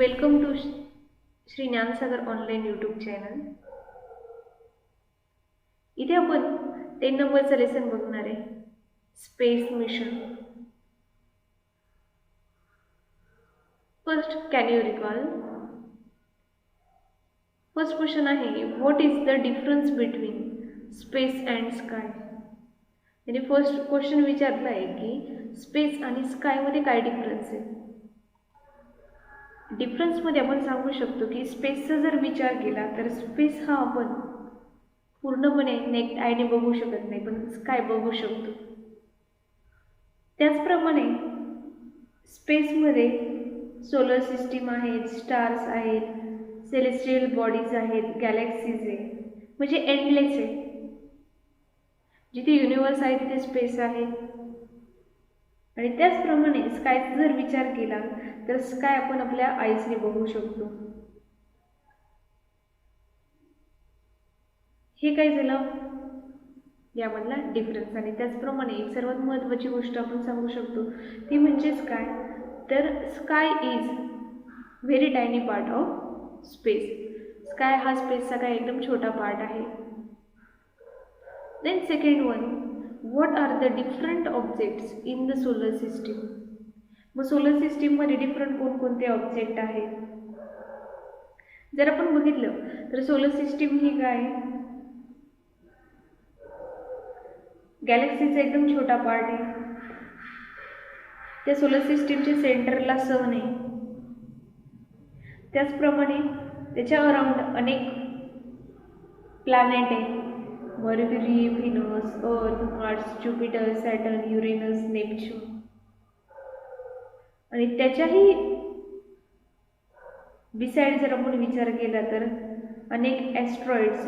Welcome to Shri Gyansagar online YouTube channel. इथे आपण 10 नंबरचं लेसन बघणार आहे, space mission. First, can you recall? First question आहे, what is the difference between space and sky? म्हणजे first question विचारला आहे की स्पेस आणि स्कायमध्ये काय डिफरन्स आहे. डिफरन्समध्ये आपण सांगू शकतो की स्पेसचा जर विचार केला तर स्पेस हा आपण पूर्णपणे नेक्ट आयने बघू शकत नाही, पण स्काय बघू शकतो. त्याचप्रमाणे स्पेसमध्ये सोलर सिस्टीम आहेत, स्टार्स आहेत, सेलेस्टियल बॉडीज आहेत, गॅलेक्सीज आहे, म्हणजे एंडलेस आहे. जिथे युनिवर्स आहे तिथे स्पेस आहे. आणि त्याचप्रमाणे स्कायचा जर विचार केला तर स्काय आपण आपल्या आईजने बघू शकतो. हे काय झालं यामधला डिफरन्स. आणि त्याचप्रमाणे एक सर्वात महत्त्वाची गोष्ट आपण सांगू शकतो ती म्हणजेच काय, तर sky is very tiny part of space. Sky हा स्पेसचा काय एकदम छोटा पार्ट आहे. Then second one, what are the different objects in the solar system? मग सोलर सिस्टीममध्ये डिफरंट कोणकोणते ऑब्जेक्ट आहेत? जर आपण बघितलं तर सोलर सिस्टीम ही काय, गॅलेक्सीचा एकदम छोटा पार्ट आहे. त्या सोलर सिस्टीमच्या सेंटरला सन आहे. त्याचप्रमाणे त्याच्या अराउंड अनेक प्लॅनेट आहे, Mercury, Venus, Earth, Mars, Jupiter, Saturn, Uranus, Neptune. आणि त्याच्याही बिसाइड जर आपण विचार केला तर अनेक ॲस्ट्रॉइड्स,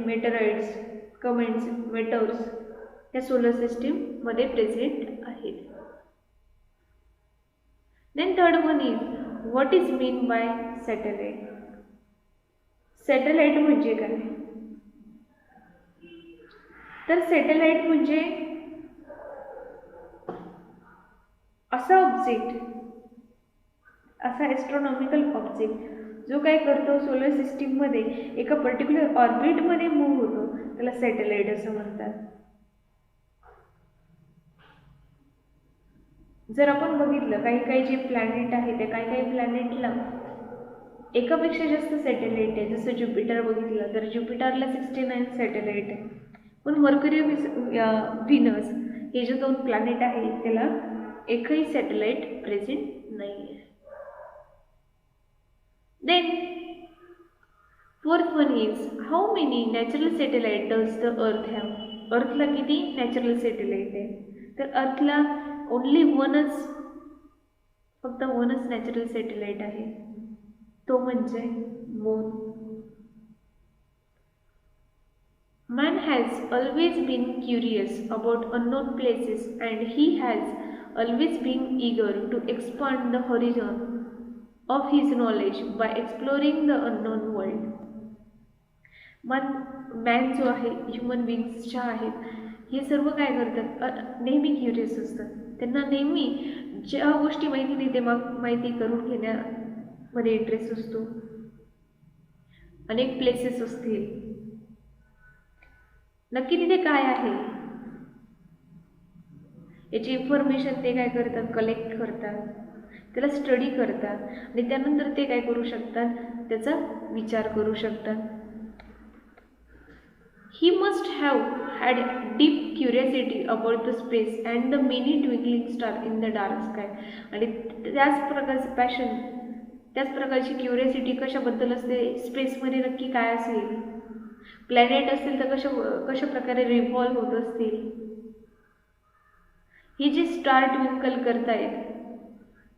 मेटरॉइड्स, कमेंट्स, मेटर्स या सोलर सिस्टीममध्ये प्रेझेंट आहेत. Then third one is, what is mean by satellite? Satellite म्हणजे काय? तर सॅटेलाइट म्हणजे असा ऑब्जेक्ट, असा ॲस्ट्रॉनॉमिकल ऑब्जेक्ट जो काय करतो, सोलर सिस्टीममध्ये एका पर्टिक्युलर ऑर्बिटमध्ये मूव्ह होतो, त्याला सॅटेलाइट असं म्हणतात. जर आपण बघितलं काही काही जे प्लॅनेट आहे त्या काही काही प्लॅनेटला एकापेक्षा जास्त सॅटेलाइट आहे. जसं ज्युपिटर बघितलं तर ज्युपिटरला 69 सॅटेलाइट आहे. पण मर्क्युरी, व्हीनस हे जे दोन प्लॅनेट आहेत त्याला एकही सॅटेलाइट प्रेझेंट नाही आहे. Then fourth one is, how many natural satellite does the earth have? अर्थला किती नॅचरल सॅटेलाइट आहे? तर अर्थला ओनली वनच, फक्त वनच नॅचरल सॅटेलाइट आहे, तो म्हणजे moon. Man has always been curious about unknown places and he has always been eager to expand the horizon of his knowledge by exploring the unknown world. Man जो आहे, human beings ज्या आहेत, हे सर्व काय करतात, नेहमी क्युरियस असतात. त्यांना नेहमी ज्या गोष्टी माहिती नाही ते माहिती करून घेण्यामध्ये इंटरेस्ट असतो. अनेक प्लेसेस असतील, नक्की तिथे काय आहे याची इन्फॉर्मेशन ते काय करतात, कलेक्ट करतात, त्याला स्टडी करतात आणि त्यानंतर ते काय करू शकतात, त्याचा विचार करू शकतात. He must have had deep curiosity about the space and the many twinkling stars in the dark sky. आणि त्याच प्रकारचं पॅशन, त्याच प्रकारची क्युरियोसिटी कशाबद्दल असते, स्पेसमध्ये नक्की काय असेल, प्लॅनेट असतील तर कशा प्रकारे रिव्हॉल्व होत असतील, ही जी स्टार ट्विंकल करतायत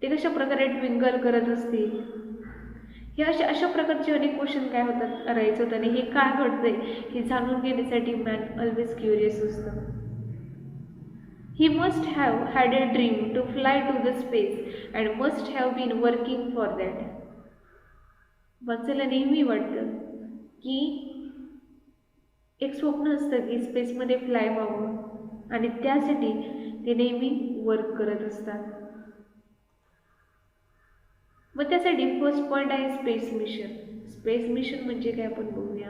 ते कशा प्रकारे ट्विंकल करत असतील, हे अशा प्रकारचे अनेक क्वेश्चन काय होतात, राहायचं होतं. आणि हे काय घडतंय हे जाणून घेण्यासाठी मॅन ऑलवेज क्युरियस असतं. He must have had a dream to fly to the space and must have been working for that. माणसाला नेहमी वाटतं की एक स्वप्न असतं की स्पेसमध्ये फ्लाय व्हावं आणि त्यासाठी ते नेहमी वर्क करत असतात. मग त्यासाठी फर्स्ट पॉईंट आहे स्पेस मिशन. स्पेस मिशन म्हणजे काय आपण बघूया.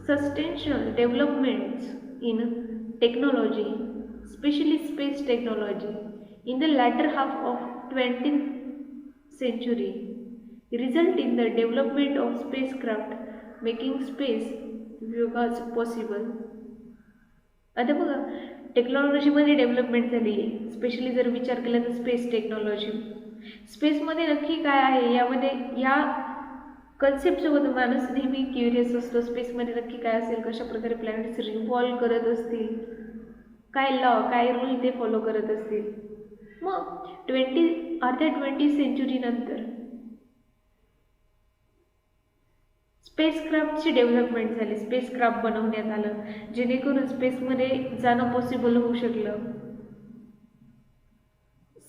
Substantial developments in technology, specially space technology, in the latter half of 20th century result in the development of spacecraft making space yogas possible. आता बघा टेक्नॉलॉजीमध्ये डेव्हलपमेंट झाली आहे, स्पेशली जर विचार केला तर स्पेस टेक्नॉलॉजी. स्पेसमध्ये नक्की काय आहे, यामध्ये या कन्सेप्टसोबत माणूस नेहमी क्युरियस असतो. स्पेसमध्ये नक्की काय असेल, कशा प्रकारे प्लॅनेट्स रिव्हॉल्व करत असतील, काय लॉ काय रूल ते फॉलो करत असतील. मग अर्ध्या 20th सेंचुरी नंतर स्पेसक्राफ्टची डेव्हलपमेंट झाली. स्पेसक्राफ्ट बनवण्यात आलं जेणेकरून स्पेसमध्ये जाणं पॉसिबल होऊ शकलं.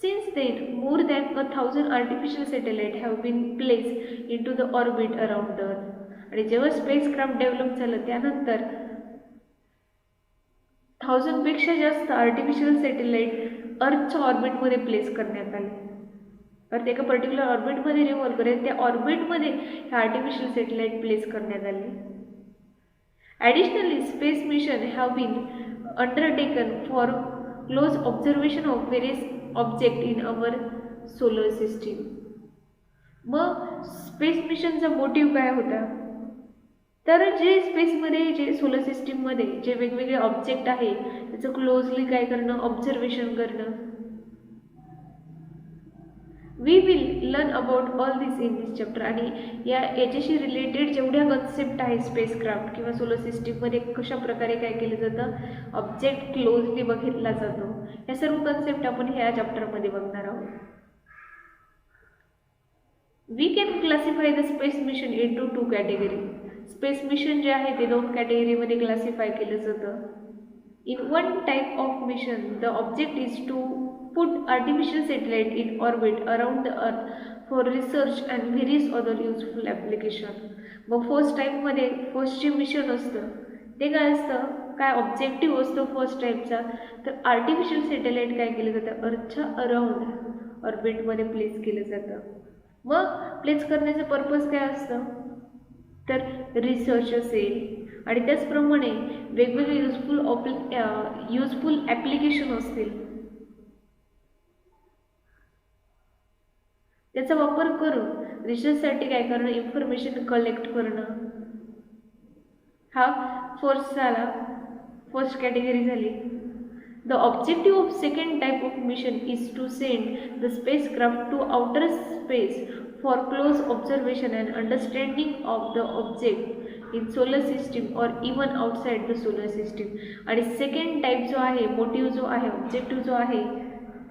Since then, more than 1,000 artificial satellites have been placed into the orbit around the Earth. आणि जेव्हा स्पेसक्राफ्ट डेव्हलप झालं त्यानंतर 1000 पेक्षा जास्त आर्टिफिशियल सॅटेलाइट अर्थच्या ऑर्बिटमध्ये प्लेस करण्यात आले. अर्थ एका पर्टिक्युलर ऑर्बिटमध्ये रिव्हॉल्व करेल, त्या ऑर्बिटमध्ये हे आर्टिफिशियल सॅटेलाइट प्लेस करण्यात आले. Additionally space mission have been undertaken for close observation of various object in our solar system. मग स्पेस मिशनचा मोटिव्ह काय होता, तर जे स्पेसमध्ये जे सोलर सिस्टीममध्ये जे वेगवेगळे ऑब्जेक्ट आहे त्याचं क्लोजली काय करणं, ऑब्झर्वेशन करणं. We will learn about all this in this chapter. आणि याच्याशी रिलेटेड जेवढ्या कन्सेप्ट आहे स्पेसक्राफ्ट किंवा सोलर सिस्टीममध्ये कशा प्रकारे काय केलं जातं, ऑब्जेक्ट क्लोजली बघितला जातो, या सर्व कन्सेप्ट आपण ह्या चॅप्टरमध्ये बघणार आहोत. We can classify the space mission into 2 category. Space mission जे आहे ते 2 कॅटेगरीमध्ये क्लासिफाय केलं जातं. In one type of mission the object is to put artificial satellite in orbit around the earth for research and various other useful application. मग first टाईपमध्ये first जे mission असतं ते काय असतं, काय ऑब्जेक्टिव्ह असतो फर्स्ट टाईपचा, तर आर्टिफिशियल सॅटेलाइट काय केलं जातं, अर्थच्या अराउंड ऑर्बिटमध्ये प्लेस केलं जातं. मग प्लेस करण्याचं पर्पज काय असतं, तर रिसर्च असेल आणि त्याचप्रमाणे वेगवेगळे युजफुल ॲप्लिकेशन असतील त्याचा वापर करून रिसर्चसाठी काय करणं, इन्फॉर्मेशन कलेक्ट करणं. हा फर्स्ट कॅटेगरी झाली. The objective of second type of mission is to send the spacecraft to outer space for close observation and understanding of the object in solar system or even outside the solar system. आणि second type जो आहे, motive जो आहे, objective जो आहे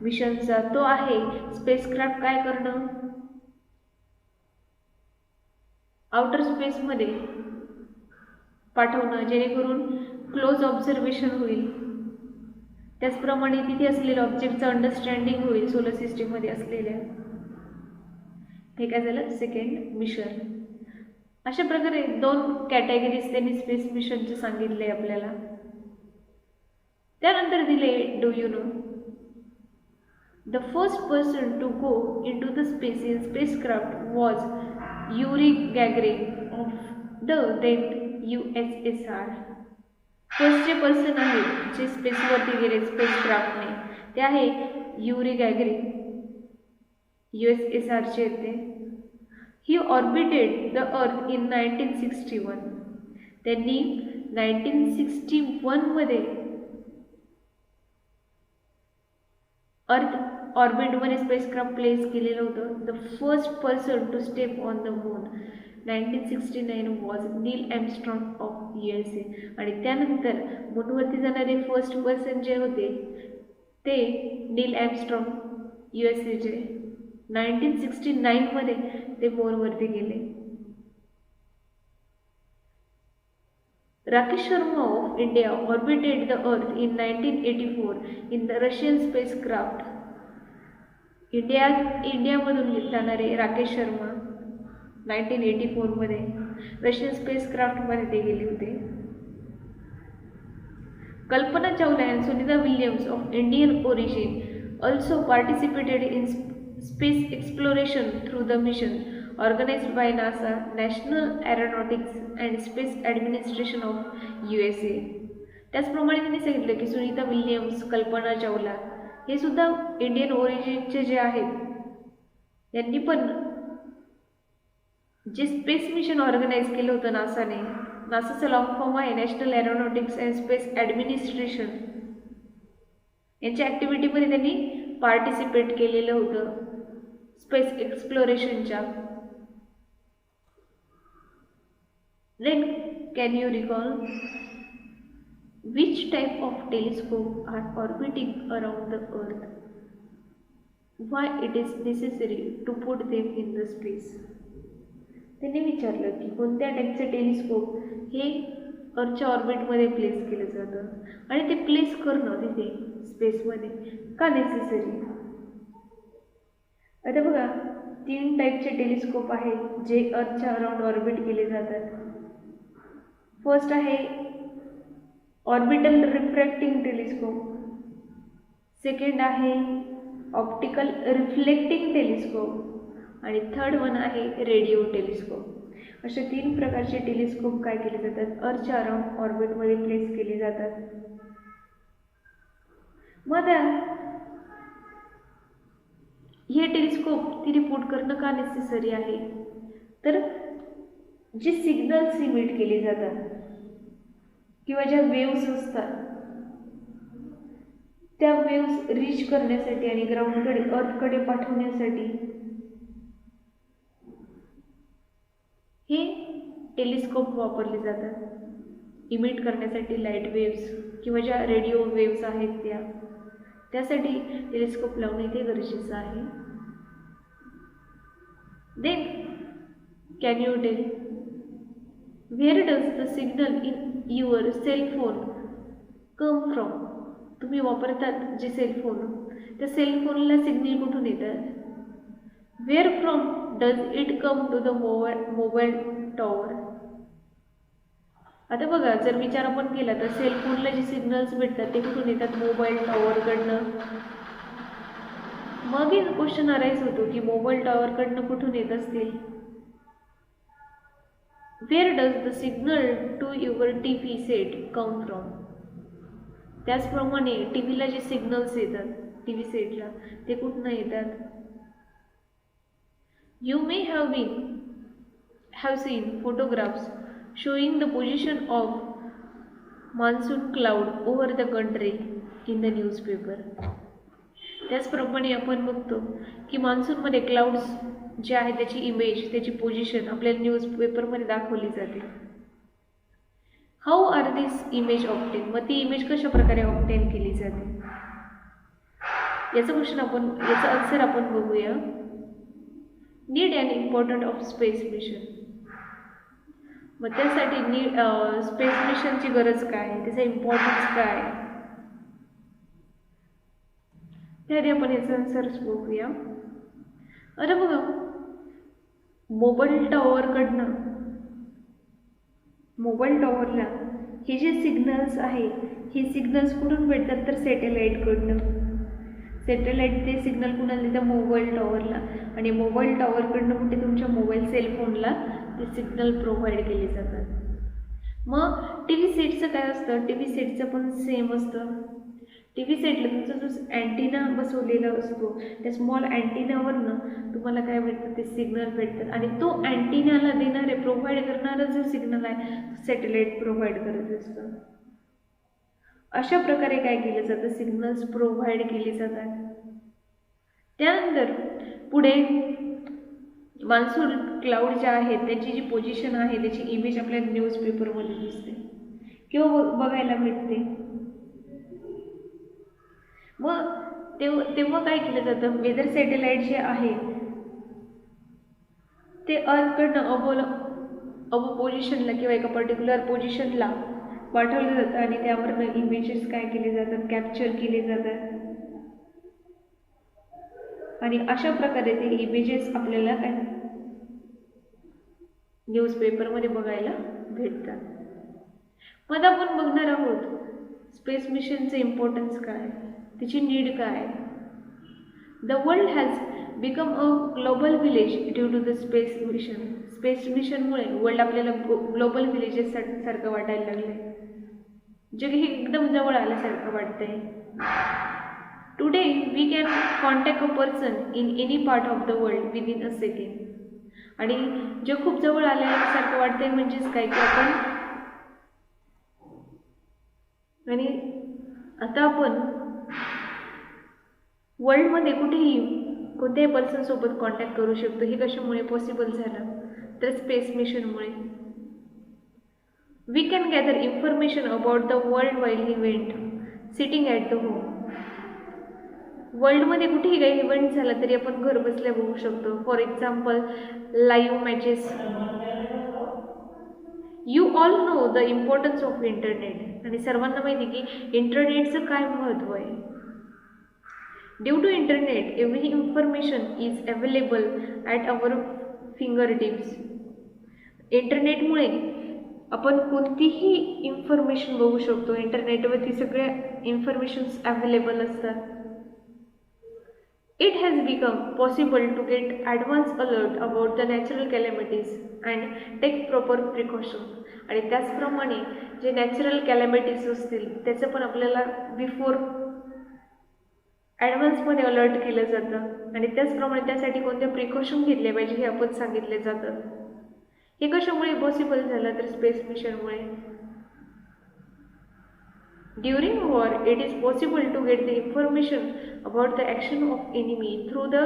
मिशनचा, तो आहे spacecraft काय करणं, आउटर स्पेसमध्ये पाठवणं जेणेकरून क्लोज ऑब्झर्वेशन होईल, त्याचप्रमाणे तिथे असलेल्या ऑब्जेक्टचं अंडरस्टँडिंग होईल सोलर सिस्टीममध्ये असलेल्या. हे काय झालं, सेकंड मिशन. अशा प्रकारे 2 कॅटेगरीज त्यांनी स्पेस मिशनचे सांगितले आपल्याला. त्यानंतर दिले, do you know the first person to go into the space in spacecraft was Yuri Gagarin of the then USSR. First जे पर्सन आहे जे स्पेसवरती गेले स्पेसक्राफ्टने ते आहे युरी गॅगरिन, USSRचे येते. ही ऑर्बिटेड द अर्थ इन 1961. त्यांनी 1961 मध्ये अर्थ ऑर्बिटमध्ये स्पेसक्राफ्ट प्लेस केलेलं होतं. The first person to step on the moon 1969 was Neil Armstrong of USA. आणि त्यानंतर मूनवरती जाणारे फर्स्ट पर्सन जे होते ते नील ॲर्मस्ट्रॉंग USAचे 1969 मध्ये ते मूनवरती गेले. Rakesh Sharma of India orbited the earth in 1984 in the Russian spacecraft. इंडियामधून जाणारे राकेश शर्मा 1984 मध्ये रशियन स्पेसक्राफ्टमध्ये ते गेले होते. Kalpana Chawla and Sunita Williams of Indian origin also participated in space exploration through the mission organized by NASA, National Aeronautics and Space Administration of USA. त्याचप्रमाणे त्यांनी सांगितलं की सुनीता विल्यम्स, कल्पना चावला हे सुद्धा इंडियन ओरिजिनचे जे आहेत यांनी पण जे स्पेस मिशन ऑर्गनाईज केलं होतं नासाने, नासाचं लॉंग फॉर्म आहे National Aeronautics and Space Administration, यांच्या ॲक्टिव्हिटीमध्ये त्यांनी पार्टिसिपेट केलेलं होतं स्पेस एक्सप्लोरेशनच्या. Then can you recall which type of telescope are orbiting around the earth, why it is necessary to put them in the space. त्यांनी विचारलं की कोणत्या टाईपचे टेलिस्कोप हे अर्थच्या ऑर्बिटमध्ये प्लेस केलं जातं आणि ते प्लेस करणं तिथे स्पेसमध्ये का नेसेसरी. आता बघा 3 टाईपचे टेलिस्कोप आहेत जे अर्थच्या अराउंड ऑर्बिट केले जातात. फर्स्ट आहे ऑर्बिटल रिफ्रॅक्टिंग टेलिस्कोप, सेकंड आहे ऑप्टिकल रिफ्लेक्टिंग टेलिस्कोप आणि थर्ड वन आहे रेडिओ टेलिस्कोप. असे 3 प्रकारचे टेलिस्कोप काय केले जातात अर्थच्या अराउंड ऑर्बिटमध्ये प्लेस केले जातात. मग हे टेलिस्कोप तिथे पुट करणं का नेसेसरी आहे, तर जे सिग्नल्स इमिट केले जातात किंवा ज्या वेव्स असतात त्या वेव्स रीच करण्यासाठी आणि ग्राउंडकडे अर्थकडे पाठवण्यासाठी हे टेलिस्कोप वापरले जातात. इमिट करण्यासाठी लाईट वेव्स किंवा ज्या रेडिओ वेव्स आहेत त्यासाठी टेलिस्कोप लावणे ते गरजेचं आहे. Then can you tell where does the signal in your cell phone come from. तुम्ही वापरतात जे सेलफोन त्या सेलफोनला सिग्नल कुठून येतात. where from does it come to the mobile tower. आता बघा जर विचार आपण केला तर सेलफोनला जे सिग्नल्स भेटतात ते कुठून येतात मोबाईल टॉवरकडनं. मग एक क्वेश्चन अराईज होतो की मोबाईल टॉवरकडनं कुठून येत असतील. Where does the signal to your TV set come from. त्याचप्रमाणे टी व्हीला जे सिग्नल्स येतात टी व्ही सेटला ते कुठनं येतात. You may have seen photographs showing the position of monsoon cloud over the country in the newspaper. त्याचप्रमाणे आपण बघतो की मान्सूनमध्ये क्लाउड्स जे आहे त्याची इमेज त्याची पोझिशन आपल्याला न्यूजपेपरमध्ये दाखवली जाते. How are this image obtain. मग ती इमेज कशा प्रकारे ऑब्टेन केली जाते याचा आन्सर आपण बघूया. Need and important of space mission. मग त्यासाठी स्पेस मिशनची गरज काय, त्याचा इम्पॉर्टन्स काय, त्याआधी आपण याचा आन्सर बघूया. अरे बघा मोबाईल टॉवरला हे जे सिग्नल्स आहे हे सिग्नल्स कुठून भेटतात तर सॅटेलाईटकडनं. सॅटेलाईट ते सिग्नल कुणाला देतात मोबाईल टॉवरला आणि मोबाईल टॉवरकडनं कुठे तुमच्या मोबाईल सेलफोनला ते सिग्नल प्रोव्हाइड केले जातात. मग टी व्ही सेटचं काय असतं, टी व्ही सेटचं पण सेम असतं. टी व्ही सेटला तुमचा जो अँटिना बसवलेला असतो त्या स्मॉल अँटिनावरनं तुम्हाला काय भेटतं ते सिग्नल भेटतात आणि तो अँटिनाला देणारे प्रोव्हाइड करणारा जो सिग्नल आहे सॅटेलाईट प्रोव्हाइड करत असतं. अशा प्रकारे काय केलं जातं सिग्नल्स प्रोव्हाइड केले जातात. त्यानंतर पुढे मान्सून क्लाउड ज्या आहेत त्याची जी पोझिशन आहे त्याची इमेज आपल्याला न्यूजपेपरमध्ये दिसते किंवा बघायला भेटते. मग तेव्हा काय केलं जातं वेदर सॅटेलाईट जे आहे ते अर्थकडनं अबो पोझिशनला किंवा एका पर्टिक्युलर पोझिशनला पाठवलं जातं आणि त्यावरनं इमेजेस काय केले जातात कॅप्चर केले जातात आणि अशा प्रकारे ते इमेजेस आपल्याला काय न्यूजपेपरमध्ये बघायला भेटतात. मग आपण बघणार आहोत स्पेस मिशनचे इम्पॉर्टन्स काय, त्याची नीड काय. The world has become a global village due to the space mission. Space मिशनमुळे वर्ल्ड आपल्याला ग्लोबल विलेजेस सारखं वाटायला लागलं. जग हे एकदम जवळ आल्यासारखं वाटतंय. Today we can contact a person in any part of the world within a second. आणि जग खूप जवळ आल्यासारखं वाटतंय म्हणजेच काय की आपण आणि आता आपण वर्ल्डमध्ये कुठेही कोणत्याही पर्सनसोबत कॉन्टॅक्ट करू शकतो. हे कशामुळे पॉसिबल झालं तर स्पेस मिशनमुळे. We can gather information about the world while event sitting at the home. वर्ल्डमध्ये कुठेही काही इव्हेंट झाला तरी आपण घर बसल्या बघू शकतो. For example live matches. You all know the importance of internet. आणि सर्वांना माहिती की इंटरनेटचं काय महत्त्व आहे. Due to internet every information is available at our fingertips. इंटरनेटमुळे आपण कोणतीही इन्फॉर्मेशन बघू शकतो. इंटरनेटवरती सगळ्या इन्फॉर्मेशन्स अवेलेबल असतात. It has become possible to get advance alert about the natural calamities and take proper precautions. आणि त्याचप्रमाणे जे नॅचरल कॅलॅमिटीज असतील त्याचं पण आपल्याला बिफोर ॲडव्हान्समध्ये अलर्ट केलं जातं. आणि त्याचप्रमाणे त्यासाठी कोणत्या प्रिकॉशन घेतले पाहिजे हे आपण सांगितले जातं. हे कशामुळे पॉसिबल झालं तर space मिशनमुळे. During war, it is possible to get the information about the action of enemy through the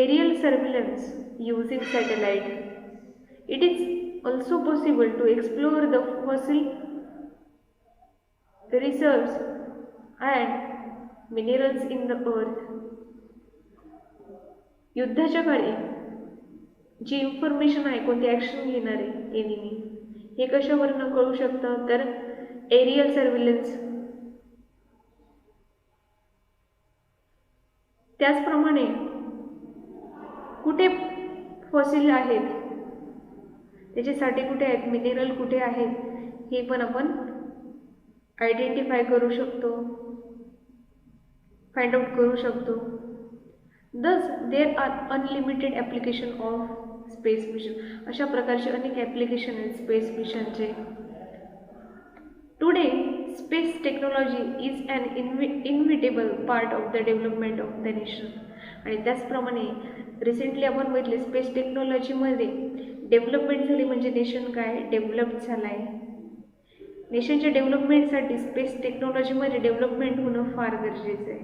aerial surveillance using satellite. It is also possible to explore the fossil reserves and minerals in the earth. युद्धाच्या काळी जी information आहे कोणती action घेणार आहे enemy हे कशावरनं कळू शकतं तर एरियल सर्व्हिलन्स. त्याचप्रमाणे कुठे फॉसिल आहेत त्याचे साठे कुठे आहेत मिनरल कुठे आहेत हे पण आपण आयडेंटिफाय करू शकतो फाइंड आउट करू शकतो. दस there are unlimited application of space mission. अशा प्रकारचे अनेक ॲप्लिकेशन आहेत स्पेस मिशनचे. Today, space technology is an inevitable part of the development of the nation. आणि त्याचप्रमाणे रिसेंटली आपण बघितले स्पेस टेक्नॉलॉजीमध्ये डेव्हलपमेंट झाली म्हणजे नेशन काय डेव्हलप झाला आहे. नेशनच्या डेव्हलपमेंटसाठी स्पेस टेक्नॉलॉजीमध्ये डेव्हलपमेंट होणं फार गरजेचं आहे.